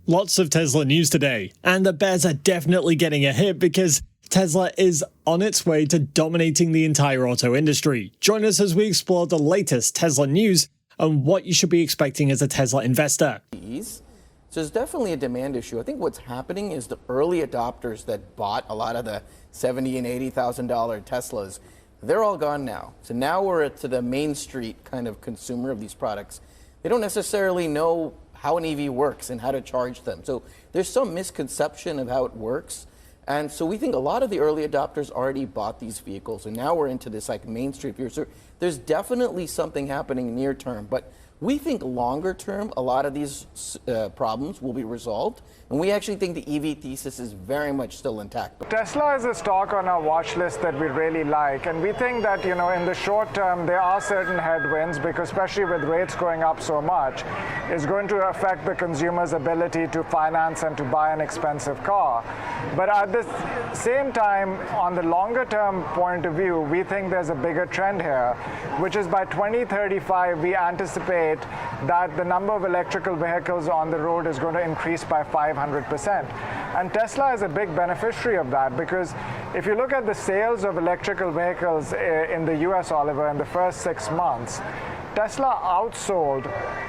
Lots of Tesla news today, and the bears are definitely getting a hit because Tesla is on its way to dominating the entire auto industry. Join us as we explore the latest Tesla news and what you should be expecting as a Tesla investor. So there's definitely a demand issue. I think what's happening is the early adopters that bought a lot of the $70,000 and $80,000 Teslas, they're all gone now. So now we're to the Main Street kind of consumer of these products. They don't necessarily know how an EV works and how to charge them. So there's some misconception of how it works. And so we think a lot of the early adopters already bought these vehicles, and now we're into this like Main Street view. So there's definitely something happening near term, but we think longer term, a lot of these problems will be resolved. And we actually think the EV thesis is very much still intact. Tesla is a stock on our watch list that we really like. And we think that, in the short term, there are certain headwinds because especially with rates going up so much, it's going to affect the consumer's ability to finance and to buy an expensive car. But at the same time, on the longer term point of view, we think there's a bigger trend here, which is by 2035, we anticipate that the number of electrical vehicles on the road is going to increase by 500%. And Tesla is a big beneficiary of that because if you look at the sales of electrical vehicles in the US, Oliver, in the first 6 months, Tesla outsold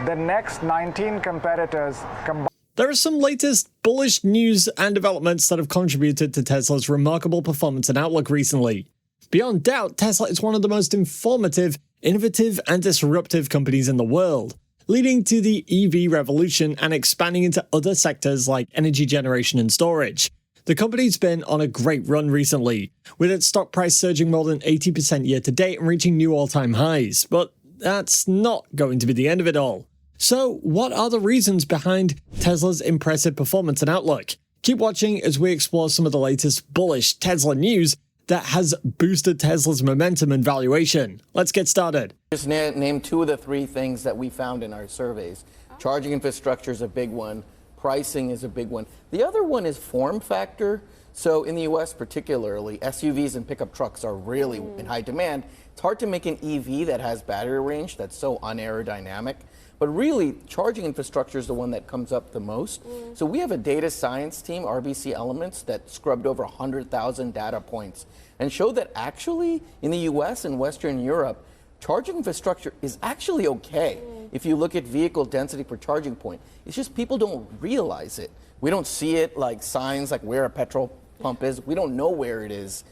the next 19 competitors combined. There are some latest bullish news and developments that have contributed to Tesla's remarkable performance and outlook recently. Beyond doubt, Tesla is one of the most informative, innovative, and disruptive companies in the world, leading to the EV revolution and expanding into other sectors like energy generation and storage. The company's been on a great run recently, with its stock price surging more than 80% year to date and reaching new all-time highs. But that's not going to be the end of it all. So, what are the reasons behind Tesla's impressive performance and outlook? Keep watching as we explore some of the latest bullish Tesla news that has boosted Tesla's momentum and valuation. Let's get started. Just name two of the three things that we found in our surveys. Charging infrastructure is a big one. Pricing is a big one. The other one is form factor. So in the US particularly, SUVs and pickup trucks are really in high demand. It's hard to make an EV that has battery range that's so unaerodynamic. But really, charging infrastructure is the one that comes up the most. So we have a data science team, RBC Elements, that scrubbed over 100,000 data points and showed that actually in the US and Western Europe, charging infrastructure is actually okay. If you look at vehicle density per charging point, it's just people don't realize it. We don't see it like signs like where a petrol pump is. We don't know where it is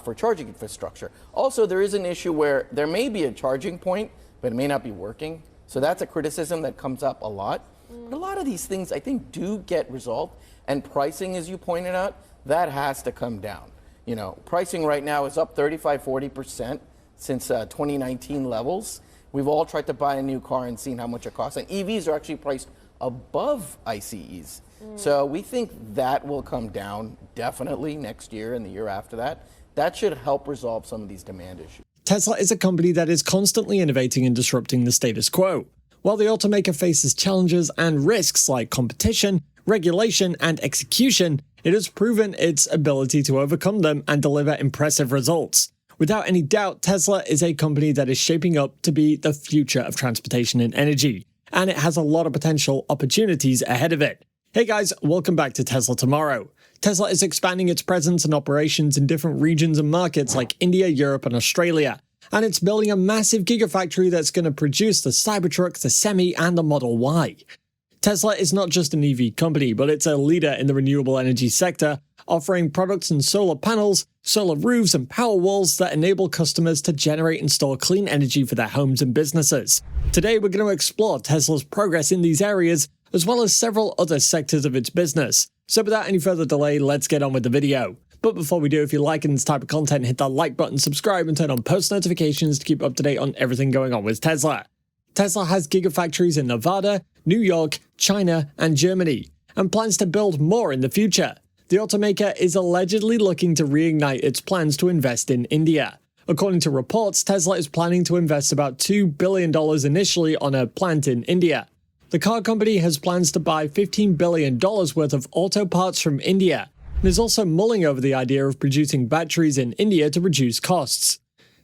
for charging infrastructure. Also, there is an issue where there may be a charging point, but it may not be working. So that's a criticism that comes up a lot. But a lot of these things, I think, do get resolved. And pricing, as you pointed out, that has to come down. Pricing right now is up 35–40% since 2019 levels. We've all tried to buy a new car and seen how much it costs. And EVs are actually priced above ICEs. So we think that will come down definitely next year and the year after that. That should help resolve some of these demand issues. Tesla is a company that is constantly innovating and disrupting the status quo. While the automaker faces challenges and risks like competition, regulation, and execution, it has proven its ability to overcome them and deliver impressive results. Without any doubt, Tesla is a company that is shaping up to be the future of transportation and energy, and it has a lot of potential opportunities ahead of it. Hey guys, welcome back to Tesla Tomorrow. Tesla is expanding its presence and operations in different regions and markets like India, Europe, and Australia. And it's building a massive gigafactory that's going to produce the Cybertruck, the Semi, and the Model Y. Tesla is not just an EV company, but it's a leader in the renewable energy sector, offering products in solar panels, solar roofs, and power walls that enable customers to generate and store clean energy for their homes and businesses. Today, we're going to explore Tesla's progress in these areas, as well as several other sectors of its business. So without any further delay, let's get on with the video. But before we do, if you're liking this type of content, hit that like button, subscribe, and turn on post notifications to keep up to date on everything going on with Tesla. Tesla has gigafactories in Nevada, New York, China, and Germany, and plans to build more in the future. The automaker is allegedly looking to reignite its plans to invest in India. According to reports, Tesla is planning to invest about $2 billion initially on a plant in India. The car company has plans to buy $15 billion worth of auto parts from India, and is also mulling over the idea of producing batteries in India to reduce costs.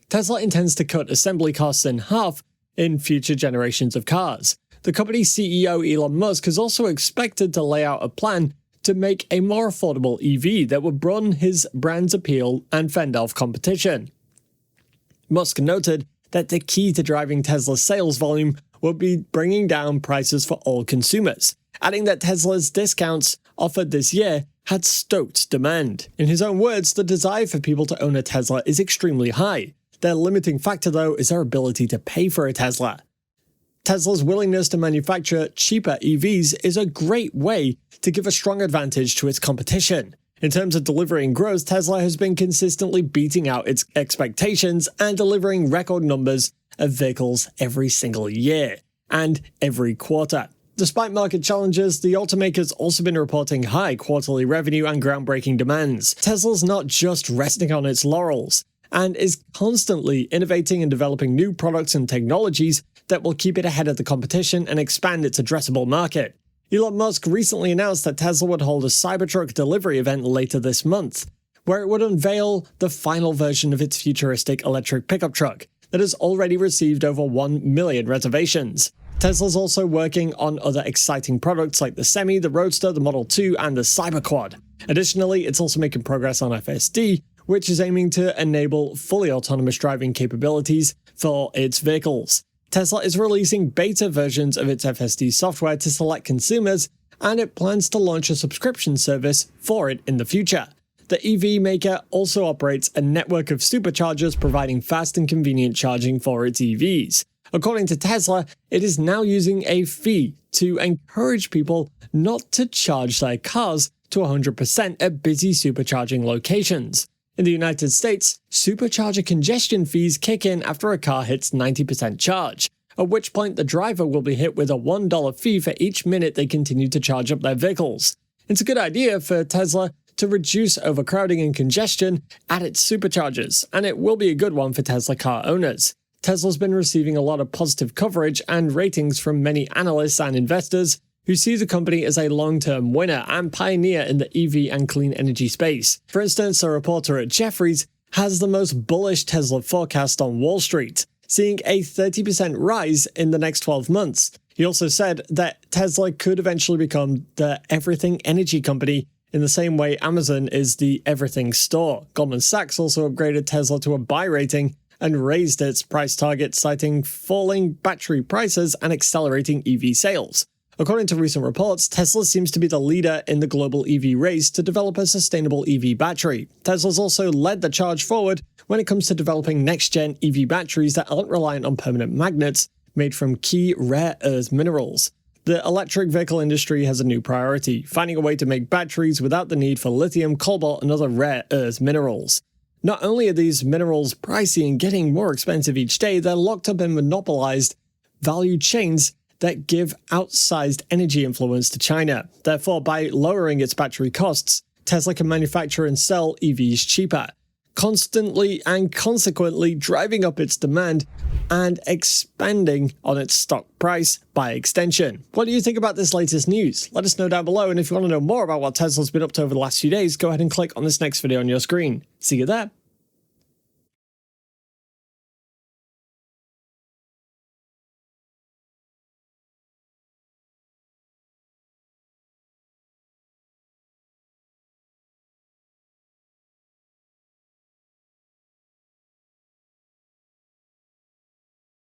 Tesla intends to cut assembly costs in half in future generations of cars. The company's CEO Elon Musk has also expected to lay out a plan to make a more affordable EV that would broaden his brand's appeal and fend off competition. Musk noted that the key to driving Tesla's sales volume would be bringing down prices for all consumers, adding that Tesla's discounts offered this year had stoked demand. In his own words, the desire for people to own a Tesla is extremely high. Their limiting factor, though, is their ability to pay for a Tesla. Tesla's willingness to manufacture cheaper EVs is a great way to give a strong advantage to its competition. In terms of delivery and growth, Tesla has been consistently beating out its expectations and delivering record numbers of vehicles every single year and every quarter. Despite market challenges, the automaker's also been reporting high quarterly revenue and groundbreaking demands. Tesla's not just resting on its laurels, and is constantly innovating and developing new products and technologies that will keep it ahead of the competition and expand its addressable market. Elon Musk recently announced that Tesla would hold a Cybertruck delivery event later this month, where it would unveil the final version of its futuristic electric pickup truck that has already received over 1 million reservations. Tesla's also working on other exciting products like the Semi, the Roadster, the Model 2, and the Cyberquad. Additionally, it's also making progress on FSD, which is aiming to enable fully autonomous driving capabilities for its vehicles. Tesla is releasing beta versions of its FSD software to select consumers, and it plans to launch a subscription service for it in the future. The EV maker also operates a network of superchargers providing fast and convenient charging for its EVs. According to Tesla, it is now using a fee to encourage people not to charge their cars to 100% at busy supercharging locations. In the United States, supercharger congestion fees kick in after a car hits 90% charge, at which point the driver will be hit with a $1 fee for each minute they continue to charge up their vehicles. It's a good idea for Tesla to reduce overcrowding and congestion at its superchargers, and it will be a good one for Tesla car owners. Tesla's been receiving a lot of positive coverage and ratings from many analysts and investors who see the company as a long-term winner and pioneer in the EV and clean energy space. For instance, a reporter at Jefferies has the most bullish Tesla forecast on Wall Street, seeing a 30% rise in the next 12 months. He also said that Tesla could eventually become the everything energy company in the same way Amazon is the everything store. Goldman Sachs also upgraded Tesla to a buy rating and raised its price target, citing falling battery prices and accelerating EV sales. According to recent reports, Tesla seems to be the leader in the global EV race to develop a sustainable EV battery. Tesla's also led the charge forward when it comes to developing next-gen EV batteries that aren't reliant on permanent magnets made from key rare earth minerals. The electric vehicle industry has a new priority, finding a way to make batteries without the need for lithium, cobalt, and other rare earth minerals. Not only are these minerals pricey and getting more expensive each day, they're locked up in monopolized value chains that give outsized energy influence to China. Therefore, by lowering its battery costs, Tesla can manufacture and sell EVs cheaper, constantly and consequently driving up its demand and expanding on its stock price by extension. What do you think about this latest news? Let us know down below, and if you want to know more about what Tesla's been up to over the last few days, go ahead and click on this next video on your screen. See you there.